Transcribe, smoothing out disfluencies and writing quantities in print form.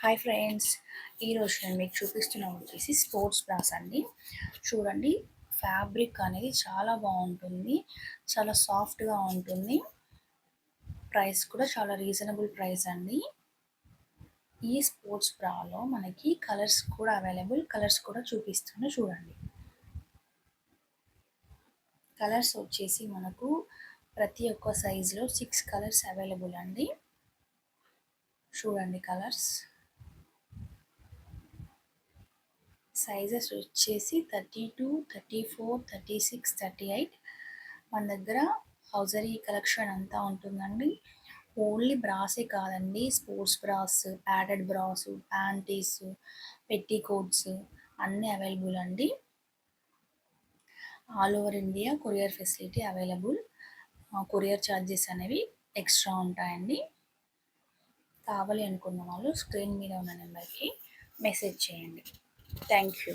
Hi friends, ఈరోజు నేను మీకు చూపిస్తున్నాను వచ్చేసి స్పోర్ట్స్ బ్రాస్ అండి. చూడండి, ఫ్యాబ్రిక్ అనేది చాలా బాగుంటుంది, చాలా సాఫ్ట్గా ఉంటుంది. ప్రైస్ కూడా చాలా రీజనబుల్ ప్రైస్ అండి. ఈ స్పోర్ట్స్ బ్రాలో మనకి కలర్స్ కూడా అవైలబుల్, కలర్స్ కూడా చూపిస్తాను చూడండి. కలర్స్ వచ్చేసి మనకు ప్రతి ఒక్క సైజులో 6 కలర్స్ అవైలబుల్ అండి. చూడండి కలర్స్. సైజెస్ వచ్చేసి 32, 34, 36, 38. మన దగ్గర హౌజరీ కలెక్షన్ అంతా ఉంటుందండి. ఓన్లీ బ్రాసే కాదండి, sports brass, padded brass, panties, petticoats అన్నీ అవైలబుల్ అండి. All over India courier facility available. Courier charges అనేవి ఎక్స్ట్రా ఉంటాయండి. కావాలి అనుకున్న వాళ్ళు స్క్రీన్ మీద ఉన్న నెంబర్కి మెసేజ్ చేయండి. Thank you.